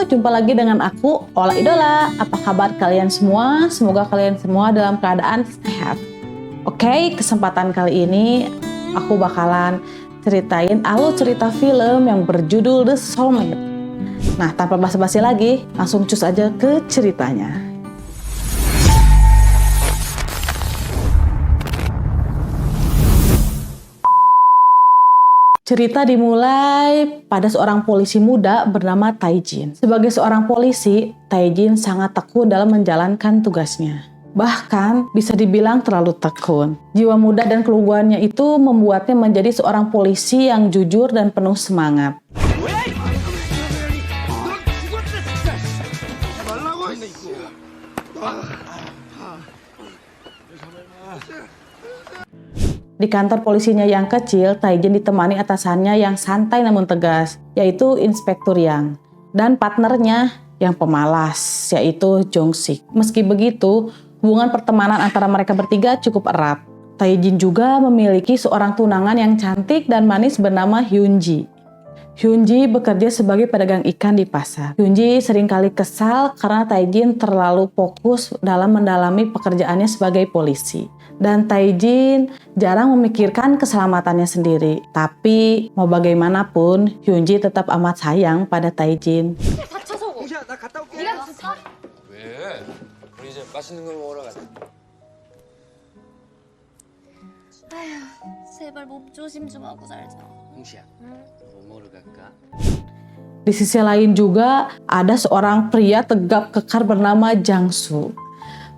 Halo, jumpa lagi dengan aku, Ola Idola. Apa kabar kalian semua? Semoga kalian semua dalam keadaan sehat. Oke, kesempatan kali ini aku bakalan ceritain alur cerita film yang berjudul The Soulmate. Nah, tanpa basa-basi lagi, langsung cus aja ke ceritanya. Cerita dimulai pada seorang polisi muda bernama Taijin. Sebagai seorang polisi, Taijin sangat tekun dalam menjalankan tugasnya. Bahkan bisa dibilang terlalu tekun. Jiwa muda dan keluguannya itu membuatnya menjadi seorang polisi yang jujur dan penuh semangat. Di kantor polisinya yang kecil, Taijin ditemani atasannya yang santai namun tegas, yaitu Inspektur Yang, dan partnernya yang pemalas, yaitu Jong-sik. Meski begitu, hubungan pertemanan antara mereka bertiga cukup erat. Taijin juga memiliki seorang tunangan yang cantik dan manis bernama Hyunji. Hyunji bekerja sebagai pedagang ikan di pasar. Hyunji seringkali kesal karena Taijin terlalu fokus dalam mendalami pekerjaannya sebagai polisi. Dan Taijin jarang memikirkan keselamatannya sendiri. Tapi mau bagaimanapun, Hyunji tetap amat sayang pada Taijin. 왜? 우리 이제 맛있는 걸 먹으러 가자. 아휴, 제발 몸 조심 좀 하고 살자. 홍시야, 뭐 먹으러 갈까? Di sisi lain juga ada seorang pria tegap kekar bernama Jang-soo.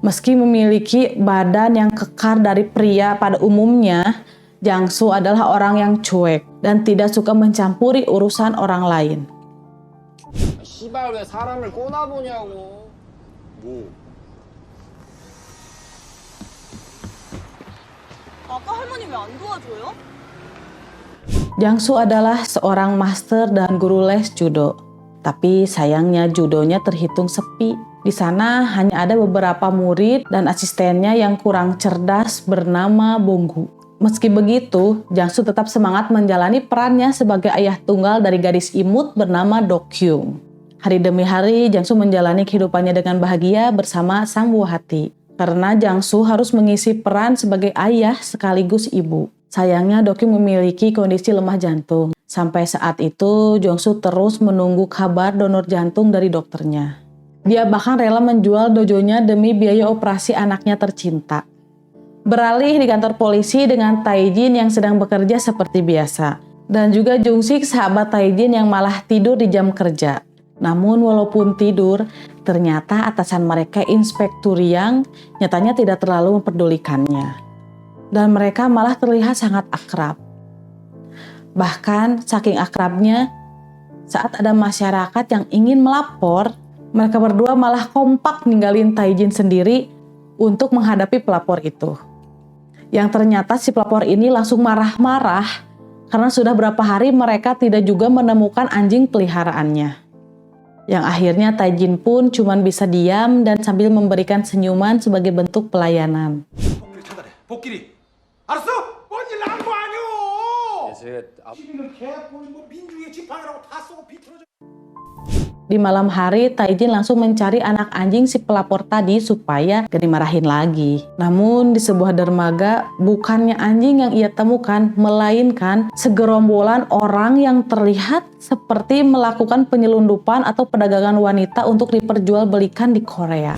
Meski memiliki badan yang kekar dari pria pada umumnya, Jang-soo adalah orang yang cuek dan tidak suka mencampuri urusan orang lain. 씨발 왜 사람을 꼬나보냐고. 뭐? 아까 할머니 왜 안 도와줘요? Jang-soo adalah seorang master dan guru les judo. Tapi sayangnya judonya terhitung sepi. Di sana hanya ada beberapa murid dan asistennya yang kurang cerdas bernama Bonggu. Meski begitu, Jang-soo tetap semangat menjalani perannya sebagai ayah tunggal dari gadis imut bernama Do-kyung. Hari demi hari, Jang-soo menjalani kehidupannya dengan bahagia bersama sang buah hati. Karena Jang-soo harus mengisi peran sebagai ayah sekaligus ibu. Sayangnya Do-kyung memiliki kondisi lemah jantung. Sampai saat itu, Jang-soo terus menunggu kabar donor jantung dari dokternya. Dia bahkan rela menjual dojonya demi biaya operasi anaknya tercinta. Beralih di kantor polisi dengan Taijin yang sedang bekerja seperti biasa. Dan juga Jong-sik, sahabat Taijin yang malah tidur di jam kerja. Namun walaupun tidur, ternyata atasan mereka Inspektur Yang nyatanya tidak terlalu memperdulikannya. Dan mereka malah terlihat sangat akrab. Bahkan saking akrabnya, saat ada masyarakat yang ingin melapor, mereka berdua malah kompak ninggalin Taijin sendiri untuk menghadapi pelapor itu. Yang ternyata si pelapor ini langsung marah-marah karena sudah berapa hari mereka tidak juga menemukan anjing peliharaannya. Yang akhirnya Taijin pun cuma bisa diam dan sambil memberikan senyuman sebagai bentuk pelayanan. 복끼리 알았어? 뭔일 난 거 아니오? 시민은 개뿔 뭐 민주주의 지팡이라고 다 쏘고 비틀어져. Di malam hari, Taijin langsung mencari anak anjing si pelapor tadi supaya gak dimarahin lagi. Namun di sebuah dermaga, bukannya anjing yang ia temukan, melainkan segerombolan orang yang terlihat seperti melakukan penyelundupan atau perdagangan wanita untuk diperjualbelikan di Korea.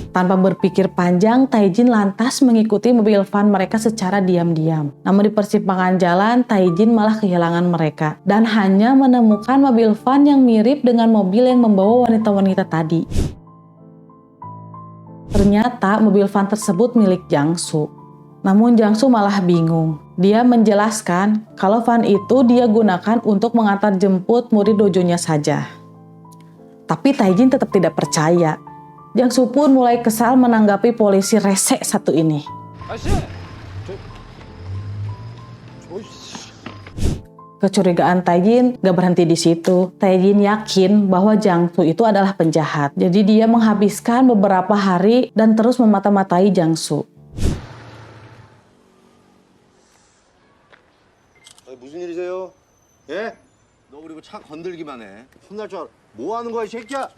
Tanpa berpikir panjang, Taijin lantas mengikuti mobil van mereka secara diam-diam. Namun di persimpangan jalan, Taijin malah kehilangan mereka dan hanya menemukan mobil van yang mirip dengan mobil yang membawa wanita-wanita tadi. Ternyata mobil van tersebut milik Jang-soo. Namun Jang-soo malah bingung. Dia menjelaskan kalau van itu dia gunakan untuk mengantar jemput murid dojonya saja. Tapi Taijin tetap tidak percaya. Jang-soo pun mulai kesal menanggapi polisi resek satu ini. Kecurigaan Taijin gak berhenti di situ. Taijin yakin bahwa Jang-soo itu adalah penjahat. Jadi dia menghabiskan beberapa hari dan terus memata-matai Jang-soo. 무슨 일이세요? 예? 너 버리고 차 건들기만 해. 혼날 줄 알아. 뭐 하는 거야, 이 새끼야?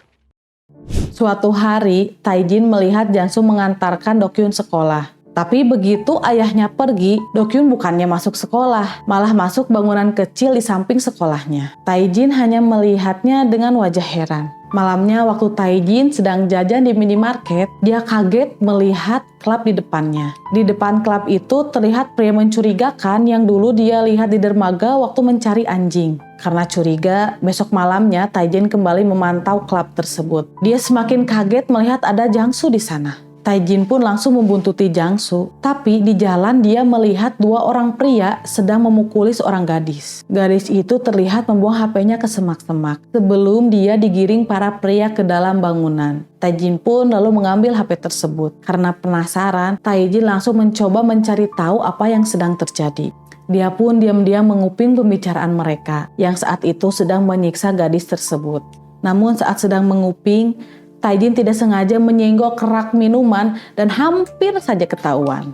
Suatu hari, Taijin melihat Jangsu mengantarkan Dokyun sekolah. Tapi begitu ayahnya pergi, Dokyun bukannya masuk sekolah, malah masuk bangunan kecil di samping sekolahnya. Taijin hanya melihatnya dengan wajah heran. Malamnya waktu Taijin sedang jajan di minimarket, dia kaget melihat klub di depannya. Di depan klub itu terlihat pria mencurigakan yang dulu dia lihat di dermaga waktu mencari anjing. Karena curiga, besok malamnya Taijin kembali memantau klub tersebut. Dia semakin kaget melihat ada Jangsu di sana. Taijin pun langsung membuntuti Jangsu, tapi di jalan dia melihat dua orang pria sedang memukuli seorang gadis. Gadis itu terlihat membuang HP-nya ke semak-semak sebelum dia digiring para pria ke dalam bangunan. Taijin pun lalu mengambil HP tersebut. Karena penasaran, Taijin langsung mencoba mencari tahu apa yang sedang terjadi. Dia pun diam-diam menguping pembicaraan mereka yang saat itu sedang menyiksa gadis tersebut. Namun saat sedang menguping, Taijin tidak sengaja menyenggol kerak minuman dan hampir saja ketahuan.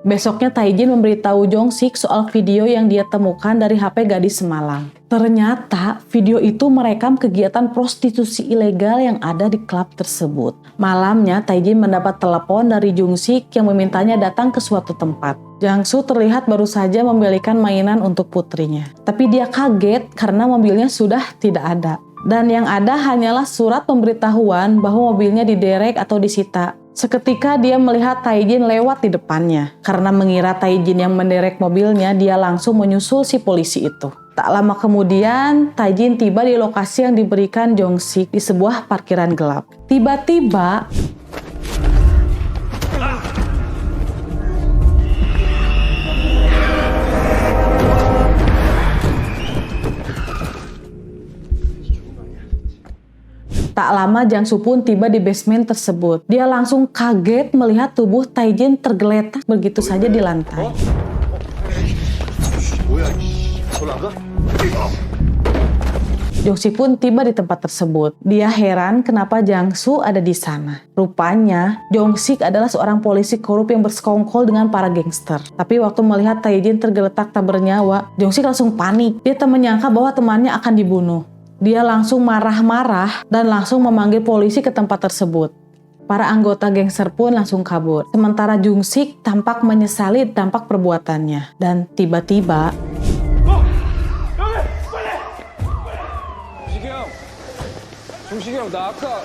Besoknya Taijin memberitahu Jong-sik soal video yang dia temukan dari HP gadis semalam. Ternyata video itu merekam kegiatan prostitusi ilegal yang ada di klub tersebut. Malamnya Taijin mendapat telepon dari Jong-sik yang memintanya datang ke suatu tempat. Jangsu terlihat baru saja membelikan mainan untuk putrinya. Tapi dia kaget karena mobilnya sudah tidak ada. Dan yang ada hanyalah surat pemberitahuan bahwa mobilnya diderek atau disita. Seketika dia melihat Taijin lewat di depannya. Karena mengira Taijin yang menderek mobilnya, dia langsung menyusul si polisi itu. Tak lama kemudian, Taijin tiba di lokasi yang diberikan Jong-sik di sebuah parkiran gelap. Tiba-tiba, tak lama Jangsu pun tiba di basement tersebut. Dia langsung kaget melihat tubuh Taijin tergeletak begitu saja di lantai. Jong-sik pun tiba di tempat tersebut. Dia heran kenapa Jangsu ada di sana. Rupanya, Jong-sik adalah seorang polisi korup yang bersekongkol dengan para gangster. Tapi waktu melihat Taijin tergeletak tak bernyawa, Jong-sik langsung panik. Dia tak menyangka bahwa temannya akan dibunuh. Dia langsung marah-marah dan langsung memanggil polisi ke tempat tersebut. Para anggota gangster pun langsung kabur. Sementara Jong-sik tampak menyesali dampak perbuatannya. Dan tiba-tiba, 중식이 형, 나 아까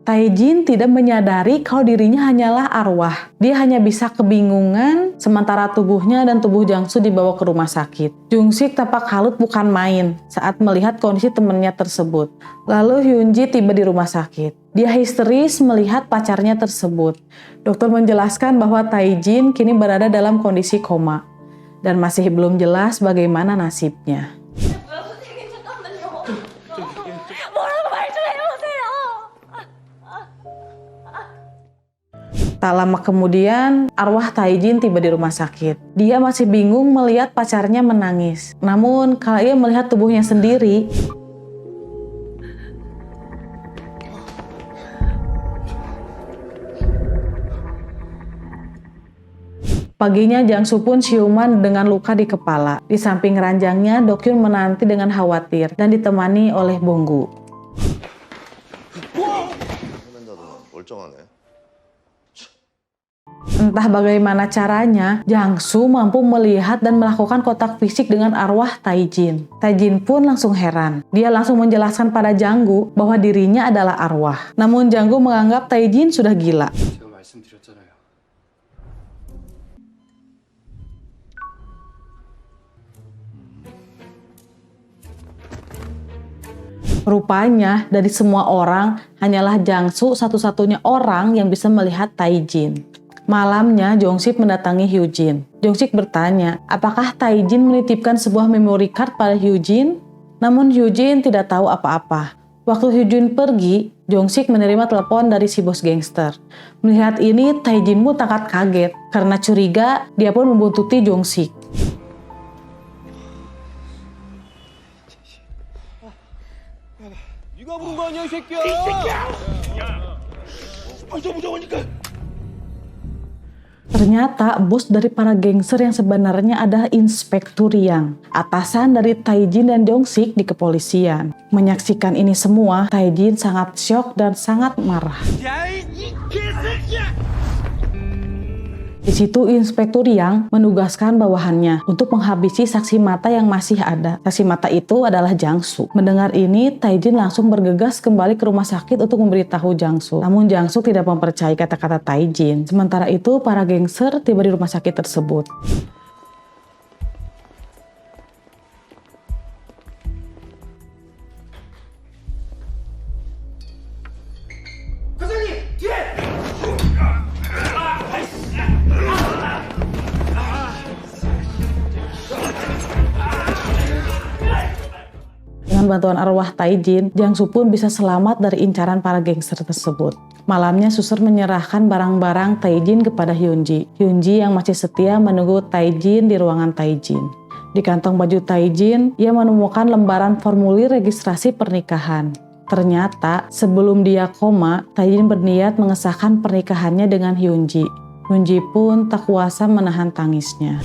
Taijin tidak menyadari kalau dirinya hanyalah arwah. Dia hanya bisa kebingungan sementara tubuhnya dan tubuh Jangsu dibawa ke rumah sakit. Jong-sik tampak halut bukan main saat melihat kondisi temannya tersebut. Lalu Hyunji tiba di rumah sakit. Dia histeris melihat pacarnya tersebut. Dokter menjelaskan bahwa Taijin kini berada dalam kondisi koma dan masih belum jelas bagaimana nasibnya. Tak lama kemudian, arwah Taijin tiba di rumah sakit. Dia masih bingung melihat pacarnya menangis. Namun, kala ia melihat tubuhnya sendiri, paginya Jangsu pun siuman dengan luka di kepala. Di samping ranjangnya, Dokyun menanti dengan khawatir dan ditemani oleh Bonggu. Entah bagaimana caranya, Jangsu mampu melihat dan melakukan kontak fisik dengan arwah Taijin. Taijin pun langsung heran. Dia langsung menjelaskan pada Janggu bahwa dirinya adalah arwah. Namun Janggu menganggap Taijin sudah gila. 제가 말씀드렸잖아요. Rupanya dari semua orang, hanyalah Jangsu satu-satunya orang yang bisa melihat Taijin. Malamnya, Jong-sik mendatangi Hyujin. Jong-sik bertanya, apakah Taijin menitipkan sebuah memory card pada Hyujin? Namun Hyujin tidak tahu apa-apa. Waktu Hyujin pergi, Jong-sik menerima telepon dari si bos gangster. Melihat ini, Taijin pun sangat kaget. Karena curiga, dia pun membuntuti Jong-sik. 네가 부른 거 아니야 이 새끼야. 이 새끼야. 무서우니까. Ternyata bos dari para gangster yang sebenarnya adalah Inspektur Yang, atasan dari Tae-jin dan Jong-sik di kepolisian. Menyaksikan ini semua, Tae-jin sangat syok dan sangat marah. Di situ Inspektur Yang menugaskan bawahannya untuk menghabisi saksi mata yang masih ada. Saksi mata itu adalah Jang-soo. Mendengar ini, Tae-jin langsung bergegas kembali ke rumah sakit untuk memberitahu Jang-soo. Namun Jang-soo tidak mempercayai kata-kata Tae-jin. Sementara itu, para gangster tiba di rumah sakit tersebut. 과장님 뒤에. Dengan bantuan arwah Tae-jin, Jang-soo pun bisa selamat dari incaran para gangster tersebut. Malamnya Suser menyerahkan barang-barang Tae-jin kepada Hyunji. Hyunji yang masih setia menunggu Tae-jin di ruangan Tae-jin. Di kantong baju Tae-jin, ia menemukan lembaran formulir registrasi pernikahan. Ternyata, sebelum dia koma, Tae-jin berniat mengesahkan pernikahannya dengan Hyunji. Hyunji pun tak kuasa menahan tangisnya.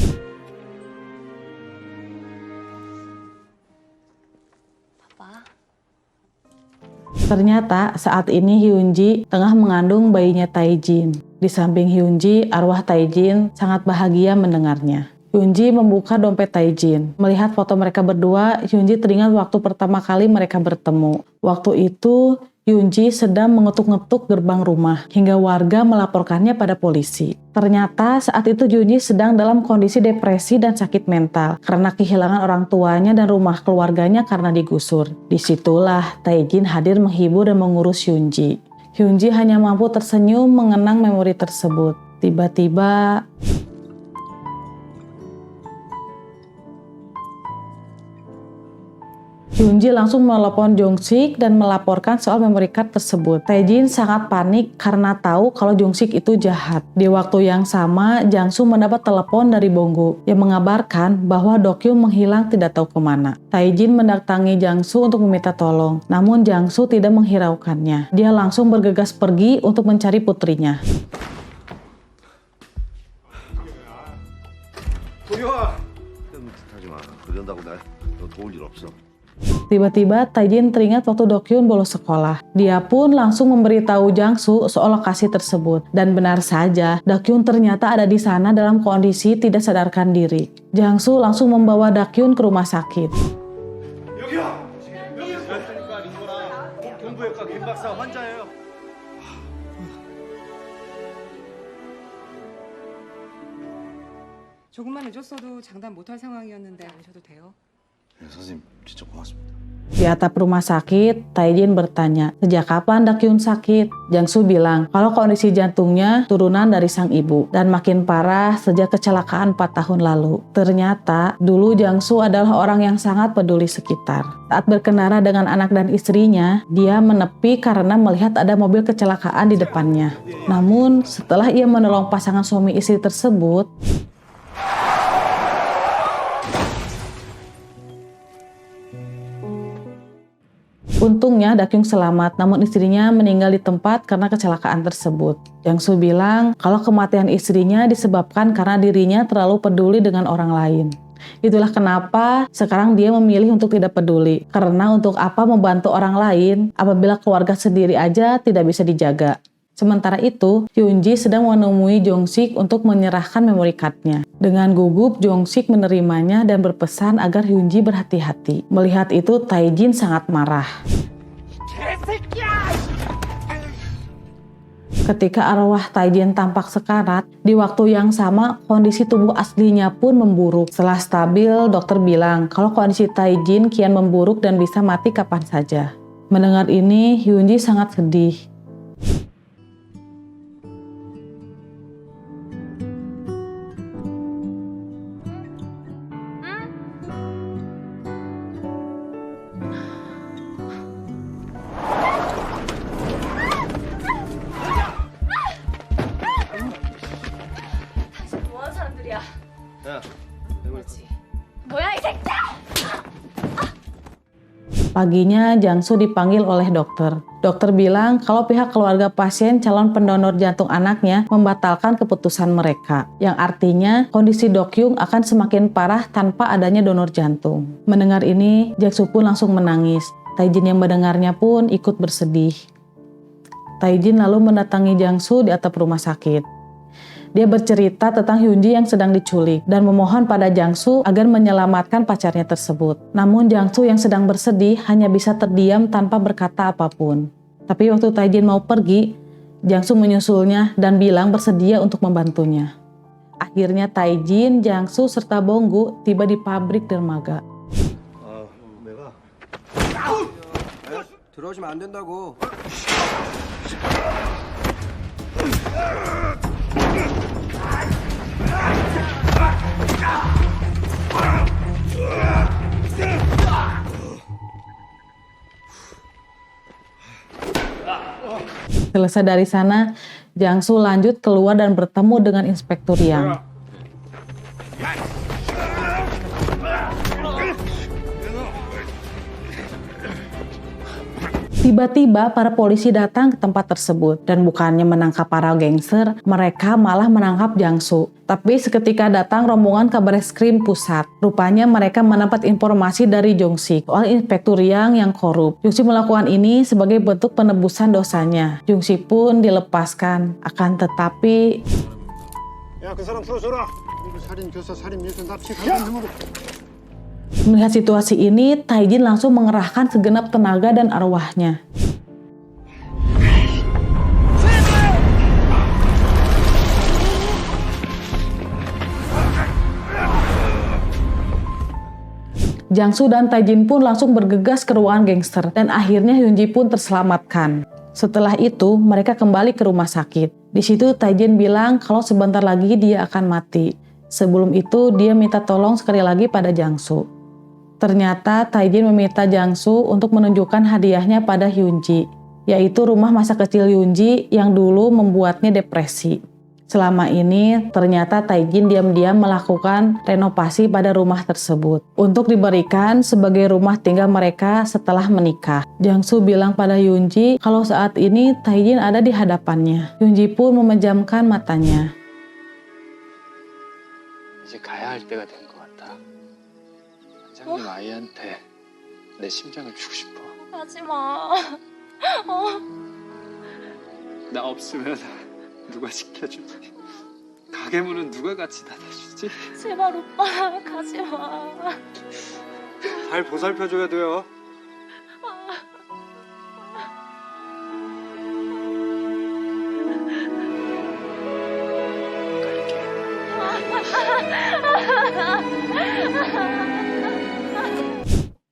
Ternyata saat ini Hyunji tengah mengandung bayinya Tae-jin. Di samping Hyunji, arwah Tae-jin sangat bahagia mendengarnya. Hyunji membuka dompet Tae-jin. Melihat foto mereka berdua, Hyunji teringat waktu pertama kali mereka bertemu. Waktu itu, Hyunji sedang mengetuk-ngetuk gerbang rumah hingga warga melaporkannya pada polisi. Ternyata saat itu Hyunji sedang dalam kondisi depresi dan sakit mental karena kehilangan orang tuanya dan rumah keluarganya karena digusur. Disitulah Tae-jin hadir menghibur dan mengurus Hyunji. Hyunji hanya mampu tersenyum mengenang memori tersebut. Tiba-tiba Hyunji langsung menelepon Jong-sik dan melaporkan soal memory card tersebut. Tae-jin sangat panik karena tahu kalau Jong-sik itu jahat. Di waktu yang sama, Jang-soo mendapat telepon dari Bong-gu yang mengabarkan bahwa Do-kyung menghilang tidak tahu kemana. Tae-jin mendatangi Jang-soo untuk meminta tolong, namun Jang-soo tidak menghiraukannya. Dia langsung bergegas pergi untuk mencari putrinya. 도리야. 하지 마. 그런다고 너 도울 일 없어. Tiba-tiba Tae-jin teringat waktu Do-kyung bolos sekolah. Dia pun langsung memberitahu Jang-soo soal lokasi tersebut. Dan benar saja, Do-kyung ternyata ada di sana dalam kondisi tidak sadarkan diri. Jang-soo langsung membawa Do-kyung ke rumah sakit. 여기요. 여기가 링거랑 경부외과 김박사 환자예요. 조금만 늦었어도 장담 못할 상황이었는데 오셔도 돼요? 네, 선생님 진짜 고맙습니다. Di atap rumah sakit, Tae-jin bertanya, sejak kapan Do-kyung sakit? Jang-soo bilang, kalau kondisi jantungnya turunan dari sang ibu dan makin parah sejak kecelakaan 4 tahun lalu. Ternyata, dulu Jang-soo adalah orang yang sangat peduli sekitar. Saat berkendara dengan anak dan istrinya, dia menepi karena melihat ada mobil kecelakaan di depannya. Namun, setelah ia menolong pasangan suami istri tersebut, untungnya Do-kyung selamat, namun istrinya meninggal di tempat karena kecelakaan tersebut. Jang-soo bilang kalau kematian istrinya disebabkan karena dirinya terlalu peduli dengan orang lain. Itulah kenapa sekarang dia memilih untuk tidak peduli. Karena untuk apa membantu orang lain apabila keluarga sendiri aja tidak bisa dijaga. Sementara itu, Hyunji sedang menemui Jong-sik untuk menyerahkan memory card-nya. Dengan gugup, Jong-sik menerimanya dan berpesan agar Hyunji berhati-hati. Melihat itu, Tae-jin sangat marah. Ketika arwah Tae-jin tampak sekarat, di waktu yang sama kondisi tubuh aslinya pun memburuk. Setelah stabil, dokter bilang kalau kondisi Tae-jin kian memburuk dan bisa mati kapan saja. Mendengar ini, Hyunji sangat sedih. 뭐하는 사람들이야? 야, 뭐야 이 새끼야! Paginya Jang-soo dipanggil oleh dokter. Dokter bilang kalau pihak keluarga pasien calon pendonor jantung anaknya membatalkan keputusan mereka, yang artinya kondisi Do-kyung akan semakin parah tanpa adanya donor jantung. Mendengar ini, Jang-soo pun langsung menangis. Tae-jin yang mendengarnya pun ikut bersedih. Tae-jin lalu mendatangi Jang-soo di atap rumah sakit. Dia bercerita tentang Hyun-ji yang sedang diculik dan memohon pada Jang-soo agar menyelamatkan pacarnya tersebut. Namun Jang-soo yang sedang bersedih hanya bisa terdiam tanpa berkata apapun. Tapi waktu Tae-jin mau pergi, Jang-soo menyusulnya dan bilang bersedia untuk membantunya. Akhirnya Tae-jin, Jang-soo serta Bong-gu tiba di pabrik dermaga. 내가 들어오시면 안 된다고. Selesai dari sana, Jang-soo lanjut keluar dan bertemu dengan Inspektur Yang. Tiba-tiba para polisi datang ke tempat tersebut dan bukannya menangkap para gangster, mereka malah menangkap Jang-soo. Tapi seketika datang rombongan Kabareskrim Pusat. Rupanya mereka mendapat informasi dari Jong-sik soal Inspektur Yang korup. Jong-sik melakukan ini sebagai bentuk penebusan dosanya. Jong-sik pun dilepaskan. Akan tetapi 야, 그 사람 풀어줘라. 그리고 살인, 교사, 살인, 밀수, 납치, 강간 등으로. melihat situasi ini, Tae-jin langsung mengerahkan segenap tenaga dan arwahnya. Jang-soo dan Tae-jin pun langsung bergegas ke ruangan gangster dan akhirnya Hyun-ji pun terselamatkan. Setelah itu, mereka kembali ke rumah sakit. Di situ Tae-jin bilang kalau sebentar lagi dia akan mati. Sebelum itu, dia minta tolong sekali lagi pada Jang-soo. Ternyata Tae-jin meminta Jang-soo untuk menunjukkan hadiahnya pada Hyun-ji, yaitu rumah masa kecil Hyun-ji yang dulu membuatnya depresi. Selama ini, ternyata Tae-jin diam-diam melakukan renovasi pada rumah tersebut untuk diberikan sebagai rumah tinggal mereka setelah menikah. Jang-soo bilang pada Hyun-ji kalau saat ini Tae-jin ada di hadapannya. Hyun-ji pun memejamkan matanya. 이제 가야 할 때가 된 것 같다. 원장님 아이한테 내 심장을 주고 싶어. 가지 마. 나 없으면 누가 지켜주지? 가게 문은 누가 같이 닫아주지? 제발 오빠 가지 마. 잘 보살펴줘야 돼요.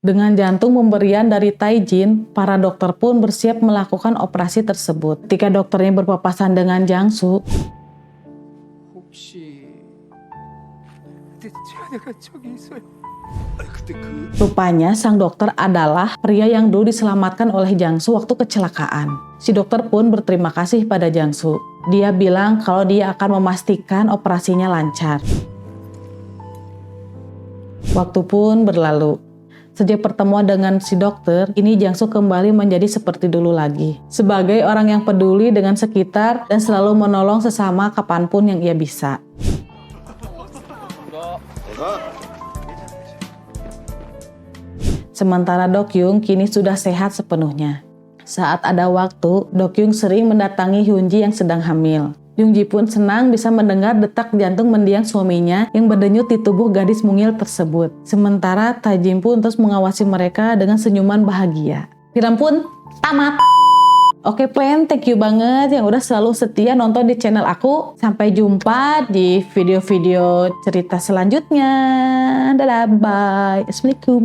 Dengan jantung pemberian dari Tae-jin, para dokter pun bersiap melakukan operasi tersebut. Ketika dokternya berpapasan dengan Jang-soo, 혹시 자네가 저기 있어요? rupanya sang dokter adalah pria yang dulu diselamatkan oleh Jang-soo waktu kecelakaan. Si dokter pun berterima kasih pada Jang-soo. Dia bilang kalau dia akan memastikan operasinya lancar. Waktu pun berlalu. Sejak pertemuan dengan si dokter, ini Jang-soo kembali menjadi seperti dulu lagi. Sebagai orang yang peduli dengan sekitar dan selalu menolong sesama kapanpun yang ia bisa. Sementara Do-kyung kini sudah sehat sepenuhnya. Saat ada waktu, Do-kyung sering mendatangi Hyun-ji yang sedang hamil. Hyun-ji pun senang bisa mendengar detak jantung mendiang suaminya yang berdenyut di tubuh gadis mungil tersebut. Sementara Tae-jin pun terus mengawasi mereka dengan senyuman bahagia. Film pun tamat. Oke friend, thank you banget yang udah selalu setia nonton di channel aku. Sampai jumpa di video-video cerita selanjutnya. Dadah, bye. Assalamualaikum.